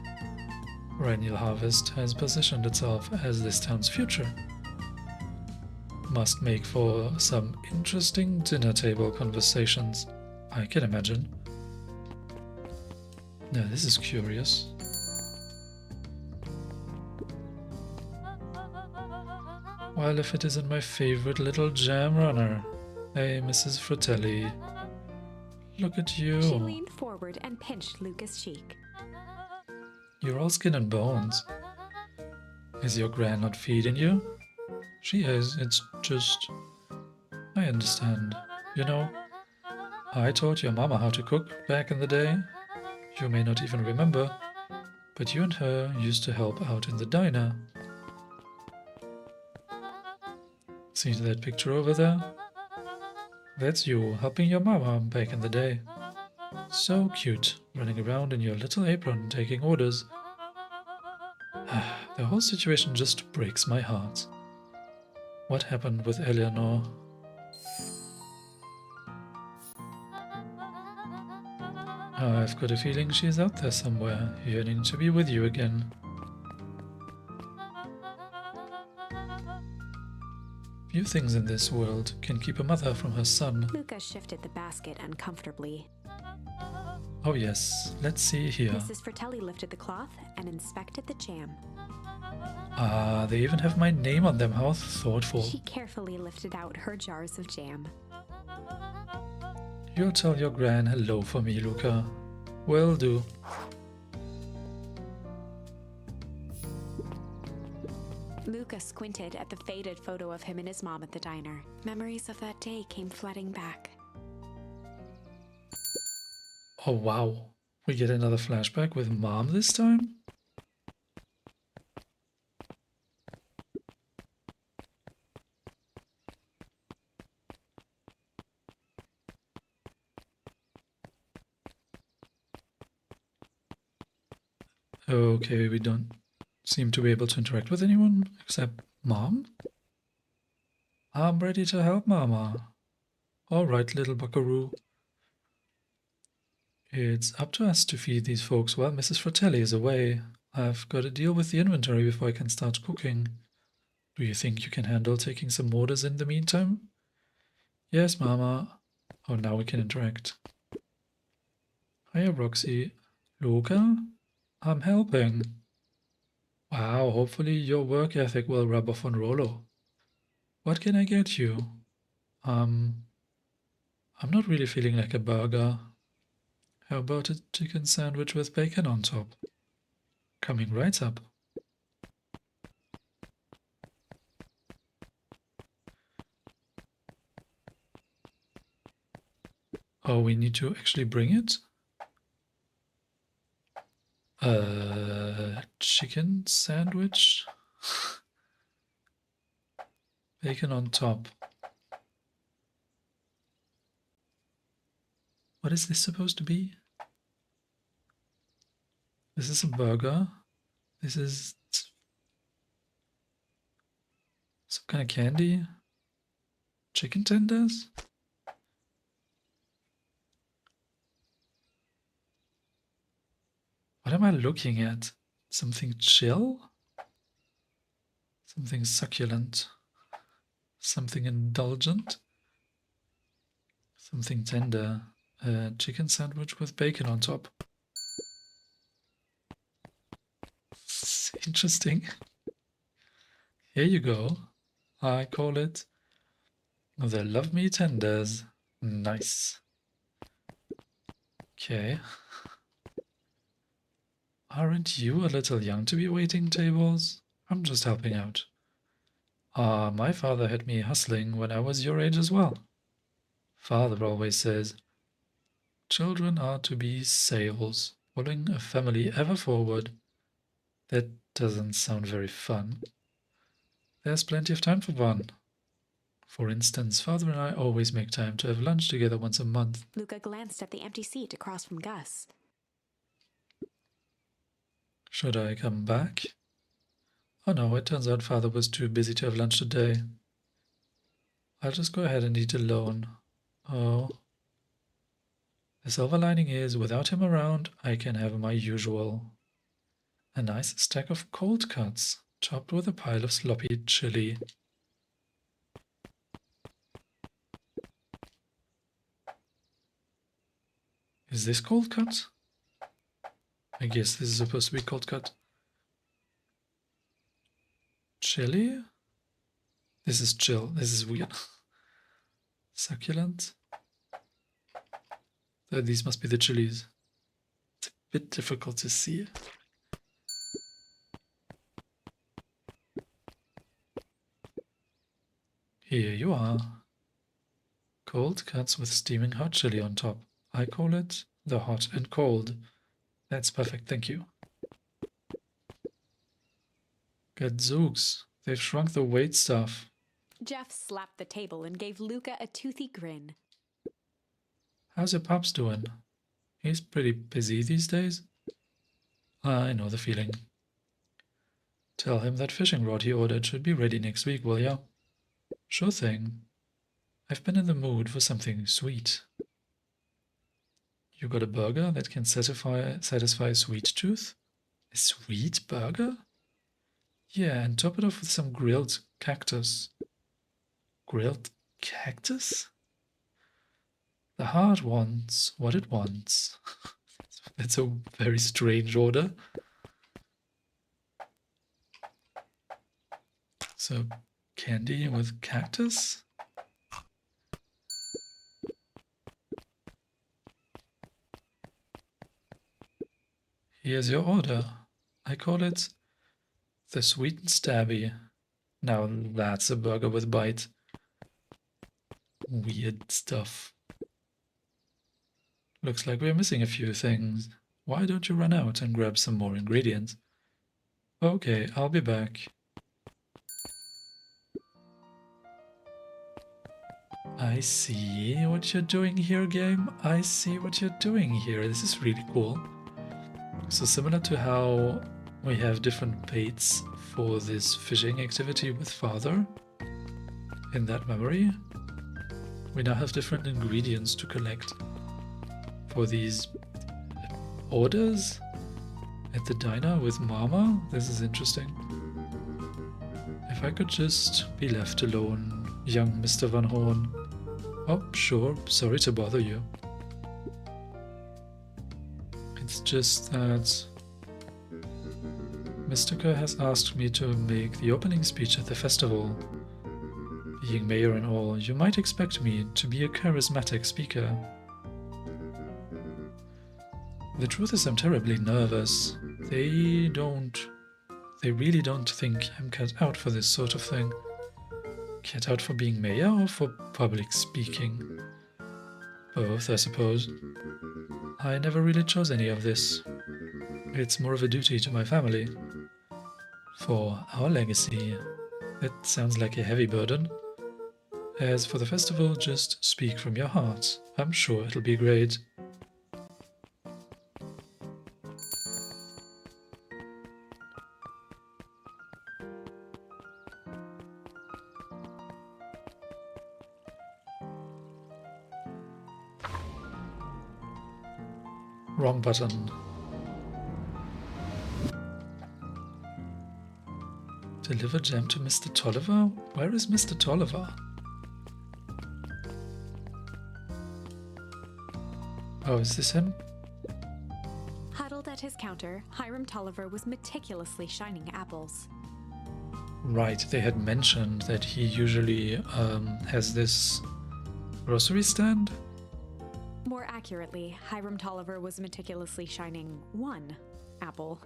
Perennial Harvest has positioned itself as this town's future. Must make for some interesting dinner table conversations, I can imagine. Now this is curious. Well, if it isn't my favorite little jam runner. Hey, Mrs. Fratelli. Look at you. She leaned forward and pinched Luca's cheek. You're all skin and bones. Is your gran not feeding you? She is, it's just... I understand. You know, I taught your mama how to cook back in the day. You may not even remember, but you and her used to help out in the diner. See that picture over there? That's you helping your mama back in the day. So cute, running around in your little apron taking orders. The whole situation just breaks my heart. What happened with Eleanor? I've got a feeling she's out there somewhere, yearning to be with you again. Few things in this world can keep a mother from her son. Luca shifted the basket uncomfortably. Oh yes, let's see here. Mrs. Fratelli lifted the cloth and inspected the jam. They even have my name on them. How thoughtful. She carefully lifted out her jars of jam. You'll tell your gran hello for me, Luca. Will do. Luca squinted at the faded photo of him and his mom at the diner. Memories of that day came flooding back. Oh wow. We get another flashback with Mom this time? Okay, we don't seem to be able to interact with anyone except Mom? I'm ready to help, Mama. Alright, little buckaroo. It's up to us to feed these folks while Mrs. Fratelli is away. I've got to deal with the inventory before I can start cooking. Do you think you can handle taking some orders in the meantime? Yes, Mama. Oh, now we can interact. Hiya, Roxy. Luca? I'm helping. Wow, hopefully your work ethic will rub off on Rollo. What can I get you? I'm not really feeling like a burger. How about a chicken sandwich with bacon on top? Coming right up. Oh, we need to actually bring it? Chicken sandwich? Bacon on top. What is this supposed to be? This is a burger. This is some kind of candy. Chicken tenders? What am I looking at? Something chill? Something succulent? Something indulgent? Something tender? A chicken sandwich with bacon on top. Interesting. Here you go. I call it the Love Me Tenders. Nice. Okay. Aren't you a little young to be waiting tables? I'm just helping out. My father had me hustling when I was your age as well. Father always says, children are to be sails, pulling a family ever forward. That doesn't sound very fun. There's plenty of time for fun. For instance, Father and I always make time to have lunch together once a month. Luca glanced at the empty seat across from Gus. Should I come back? Oh no, it turns out Father was too busy to have lunch today. I'll just go ahead and eat alone. Oh. The silver lining is, without him around, I can have my usual. A nice stack of cold cuts, topped with a pile of sloppy chili. Is this cold cut? I guess this is supposed to be cold cut. Chili? This is chill. This is weird. Succulent? These must be the chilies. It's a bit difficult to see. Here you are. Cold cuts with steaming hot chili on top. I call it the hot and cold. That's perfect, thank you. Gadzooks, they've shrunk the wait staff. Jeff slapped the table and gave Luca a toothy grin. How's your pops doing? He's pretty busy these days. I know the feeling. Tell him that fishing rod he ordered should be ready next week, will ya? Sure thing. I've been in the mood for something sweet. You got a burger that can satisfy a sweet tooth? A sweet burger? Yeah, and top it off with some grilled cactus. Grilled cactus? The heart wants what it wants. That's a very strange order. So, candy with cactus? Here's your order. I call it the Sweet and Stabby. Now that's a burger with bite. Weird stuff. Looks like we're missing a few things. Why don't you run out and grab some more ingredients? Okay, I'll be back. I see what you're doing here, game. I see what you're doing here. This is really cool. So similar to how we have different baits for this fishing activity with Father in that memory, we now have different ingredients to collect for these orders at the diner with Mama. This is interesting. If I could just be left alone, young Mr. Van Horn. Oh, sure, sorry to bother you. It's just that Mr. Kerr has asked me to make the opening speech at the festival. Being mayor and all, you might expect me to be a charismatic speaker. The truth is I'm terribly nervous. They really don't think I'm cut out for this sort of thing. Cut out for being mayor or for public speaking? Both, I suppose. I never really chose any of this. It's more of a duty to my family. For our legacy. It sounds like a heavy burden. As for the festival, just speak from your heart. I'm sure it'll be great. Wrong button. Deliver jam to Mr. Tolliver? Where is Mr. Tolliver? Oh, is this him? Huddled at his counter, Hiram Tolliver was meticulously shining apples. Right, they had mentioned that he usually has this grocery stand? More accurately, Hiram Tolliver was meticulously shining one apple.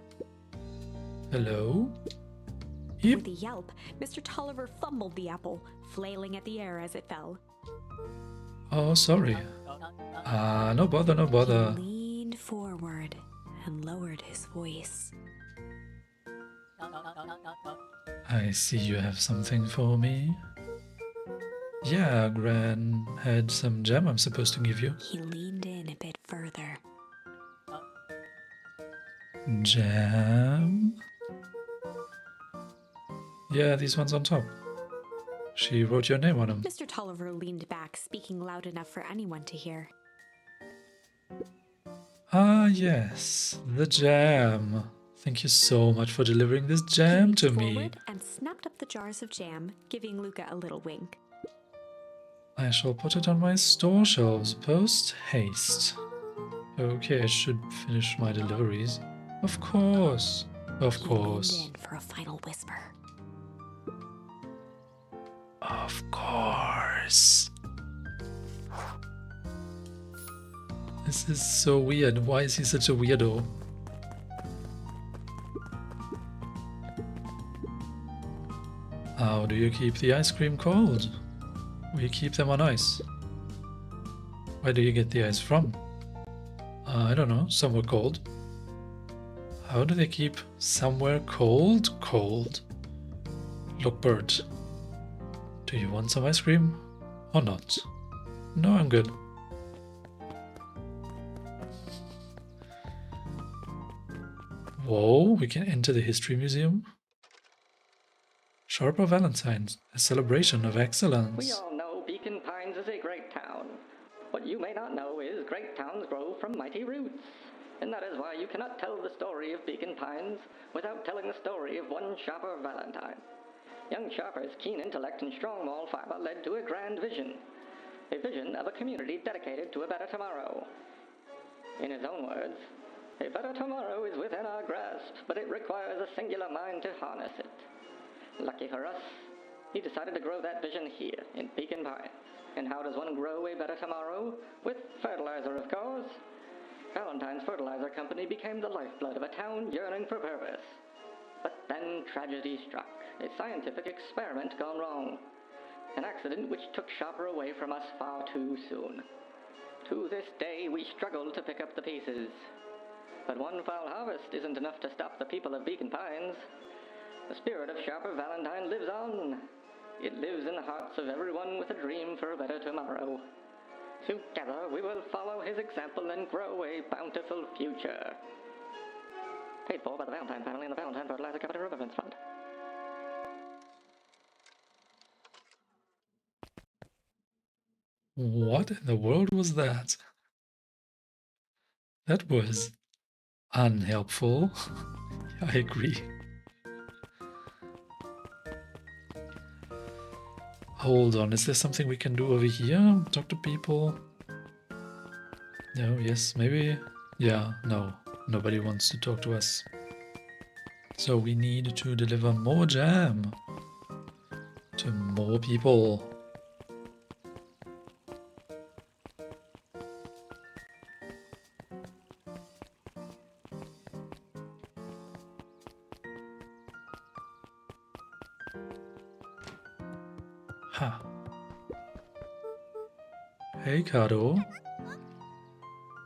Hello? Yep. With a yelp, Mr. Tolliver fumbled the apple, flailing at the air as it fell. Oh, sorry. No bother, no bother. He leaned forward and lowered his voice. I see you have something for me. Yeah, Gran had some jam I'm supposed to give you. He leaned in a bit further. Jam? Yeah, these ones on top. She wrote your name on them. Mr. Tolliver leaned back, speaking loud enough for anyone to hear. Ah, yes, the jam. Thank you so much for delivering this jam to me. Forward and snapped up the jars of jam, giving Luca a little wink. I shall put it on my store shelves post haste. Okay, I should finish my deliveries. Of course. Of He course. leaned in for a final whisper. Of course. This is so weird. Why is he such a weirdo? How do you keep the ice cream cold? We keep them on ice. Where do you get the ice from? I don't know, somewhere cold. How do they keep somewhere cold? Cold. Look, Bert. Do you want some ice cream? Or not? No, I'm good. Whoa, we can enter the History Museum? Sharper Valentine's, a celebration of excellence. We all know Beacon Pines is a great town. What you may not know is great towns grow from mighty roots. And that is why you cannot tell the story of Beacon Pines without telling the story of one Sharper Valentine. Young Sharper's keen intellect and strong moral fiber led to a grand vision. A vision of a community dedicated to a better tomorrow. In his own words, a better tomorrow is within our grasp, but it requires a singular mind to harness it. Lucky for us, he decided to grow that vision here in Beacon Pines. And how does one grow a better tomorrow? With fertilizer, of course. Valentine's Fertilizer Company became the lifeblood of a town yearning for purpose. But then tragedy struck, a scientific experiment gone wrong. An accident which took Sharper away from us far too soon. To this day, we struggle to pick up the pieces. But one foul harvest isn't enough to stop the people of Beacon Pines. The spirit of Sharper Valentine lives on. It lives in the hearts of everyone with a dream for a better tomorrow. Together, we will follow his example and grow a bountiful future. Paid for by the Valentine family and the Valentine Fertilizer Company Remembrance Fund. What in the world was that? That was unhelpful. I agree. Hold on, is there something we can do over here? Talk to people? No, yes, maybe? Yeah, no. Nobody wants to talk to us. So we need to deliver more jam to more people. Ha. Hey, Kado.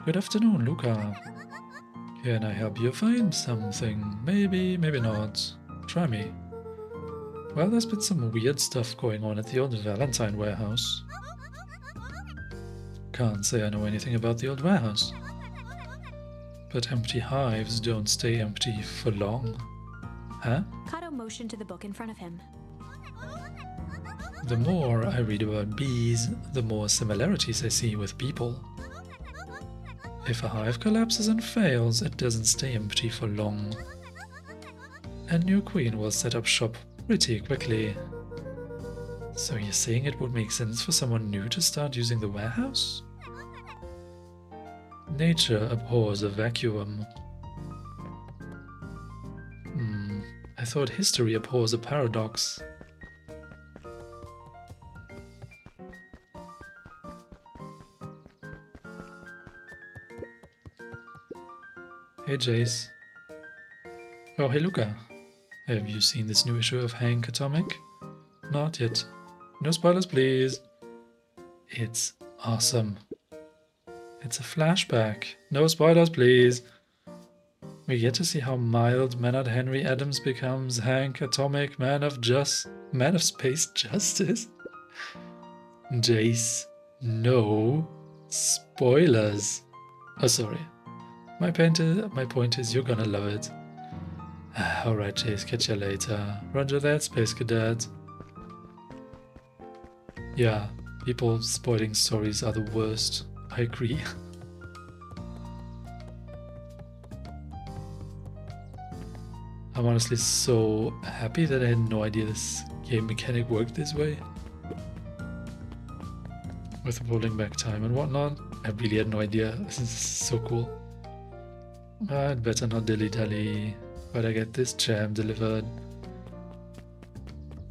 Good afternoon, Luca. Can I help you find something? Maybe, maybe not. Try me. Well, there's been some weird stuff going on at the old Valentine warehouse. Can't say I know anything about the old warehouse. But empty hives don't stay empty for long. Huh? Kato motioned to the book in front of him. The more I read about bees, the more similarities I see with people. If a hive collapses and fails, it doesn't stay empty for long. A new queen will set up shop pretty quickly. So you're saying it would make sense for someone new to start using the warehouse? Nature abhors a vacuum. I thought history abhors a paradox. Hey Jace. Oh, hey Luca. Have you seen this new issue of Hank Atomic? Not yet. No spoilers, please. It's awesome. It's a flashback. No spoilers, please. We get to see how mild-mannered Henry Adams becomes Hank Atomic, man of space justice. Jace, no spoilers. Oh, sorry. My point is you're gonna love it. Alright, Jace, catch you later. Roger that, Space Cadet. Yeah, people spoiling stories are the worst. I agree. I'm honestly so happy that I had no idea this game mechanic worked this way. With rolling back time and whatnot. I really had no idea. This is so cool. I'd better not dilly-dally. But I get this jam delivered.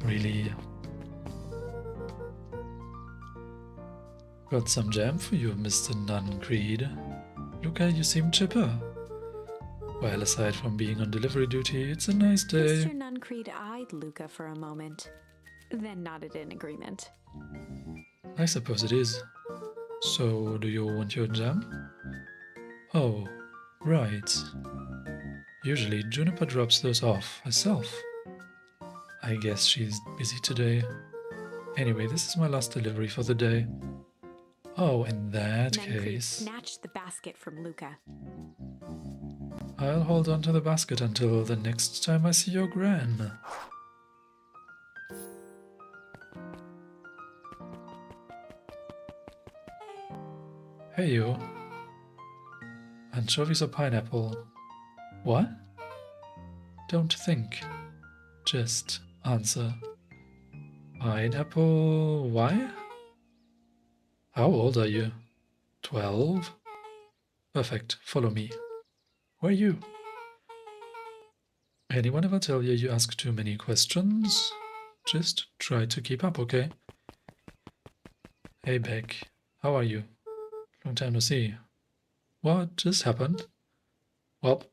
Really. Got some jam for you, Mr. Nuncreed. Luca, you seem chipper. Well, aside from being on delivery duty, it's a nice day. Mr. Nuncreed eyed Luca for a moment, then nodded in agreement. I suppose it is. So, do you want your jam? Oh, right. Usually, Juniper drops those off herself. I guess she's busy today. Anyway, this is my last delivery for the day. Oh, in that Nuncreed case, snatched the basket from Luca. I'll hold on to the basket until the next time I see your gran. Hey you. Anchovies or pineapple? What? Don't think. Just answer. Pineapple, why? How old are you? 12? Perfect, follow me. Who are you? Anyone ever tell you ask too many questions? Just try to keep up, okay? Hey Beck, how are you? Long time no see. What just happened? Well,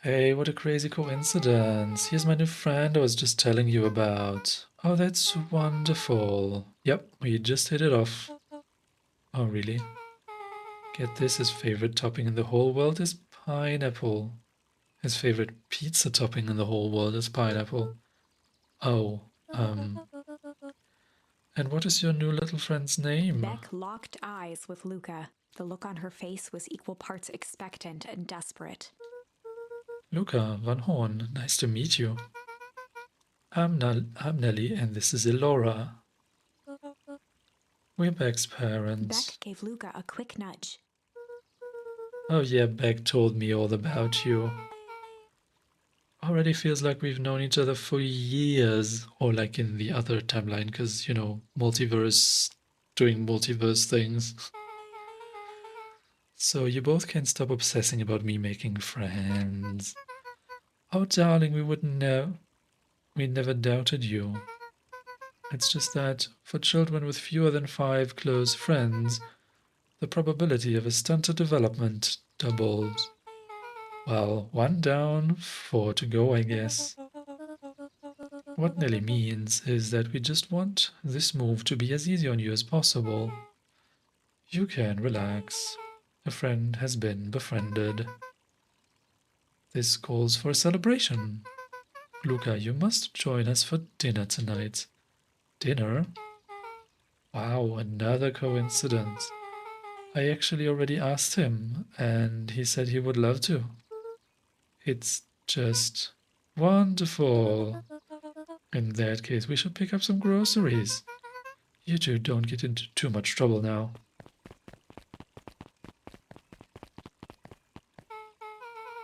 hey, what a crazy coincidence. Here's my new friend I was just telling you about. Oh, that's wonderful. Yep, we just hit it off. Oh, really? Get this, his favorite topping in the whole world is pineapple. His favorite pizza topping in the whole world is pineapple. Oh, and what is your new little friend's name? Beck locked eyes with Luca. The look on her face was equal parts expectant and desperate. Luca Van Horn, nice to meet you. I'm Nelly, and this is Elora. We're Beck's parents. Beck gave Luca a quick nudge. Oh yeah, Beck told me all about you. Already feels like we've known each other for years, or like in the other timeline, because, you know, multiverse, doing multiverse things. So you both can't stop obsessing about me making friends. Oh, darling, we never doubted you. It's just that, for children with fewer than 5 close friends, the probability of a stunted development doubles. Well, 1 down, 4 to go, I guess. What Nelly means is that we just want this move to be as easy on you as possible. You can relax. A friend has been befriended. This calls for a celebration. Luca, you must join us for dinner tonight. Dinner? Wow, another coincidence. I actually already asked him, and he said he would love to. It's just wonderful. In that case, we should pick up some groceries. You two don't get into too much trouble now.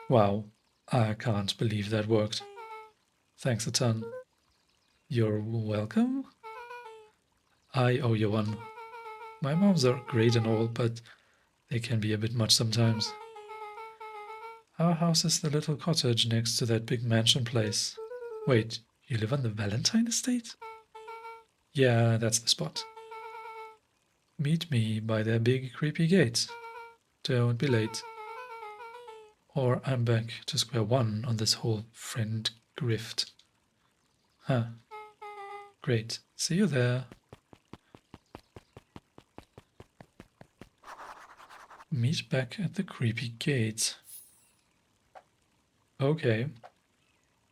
Wow, I can't believe that worked. Thanks a ton. You're welcome? I owe you one. My moms are great and all, but they can be a bit much sometimes. Our house is the little cottage next to that big mansion place. Wait, you live on the Valentine estate? Yeah, that's the spot. Meet me by their big creepy gate. Don't be late. Or I'm back to square one on this whole friend grift. Huh. Great. See you there. Meet back at the creepy gate. Okay.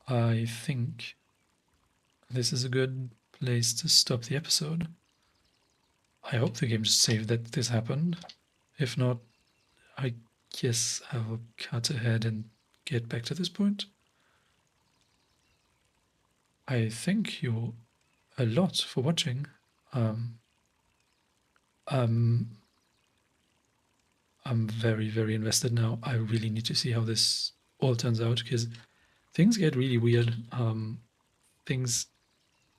I think this is a good place to stop the episode. I hope the game just saved that this happened. If not, I guess I will cut ahead and get back to this point. I thank you a lot for watching. I'm very, very invested now. I really need to see how this all turns out because things get really weird. Things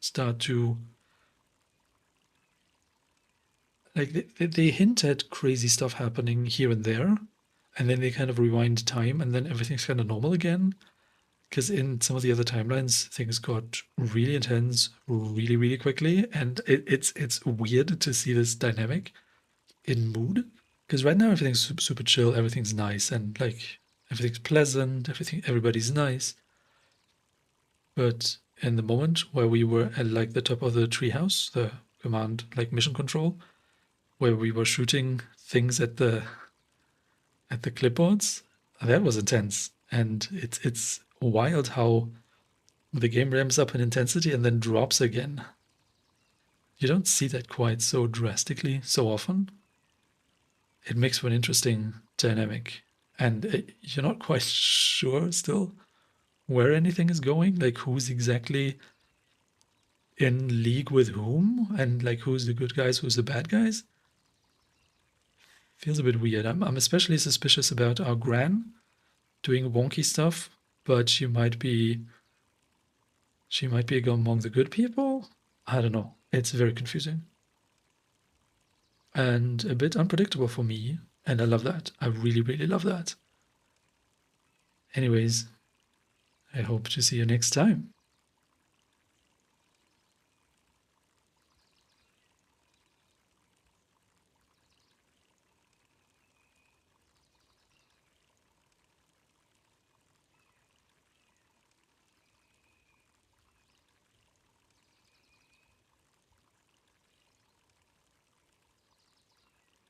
start to like they hint at crazy stuff happening here and there, and then they kind of rewind time, and then everything's kind of normal again. Because in some of the other timelines, things got really intense really, really quickly, and it's weird to see this dynamic in mood. Because right now everything's super, super chill, everything's nice, and like everything's pleasant, everybody's nice. But in the moment where we were at like the top of the treehouse, the command like mission control, where we were shooting things at the clipboards, that was intense, and it's wild how the game ramps up in intensity and then drops again. You don't see that quite so drastically so often. It makes for an interesting dynamic, and you're not quite sure still where anything is going, like who's exactly in league with whom, and like who's the good guys, who's the bad guys. Feels a bit weird. I'm especially suspicious about our Gran doing wonky stuff, but she might be among the good people. I don't know. It's very confusing and a bit unpredictable for me, and I love that. I really, really love that. Anyways, I hope to see you next time.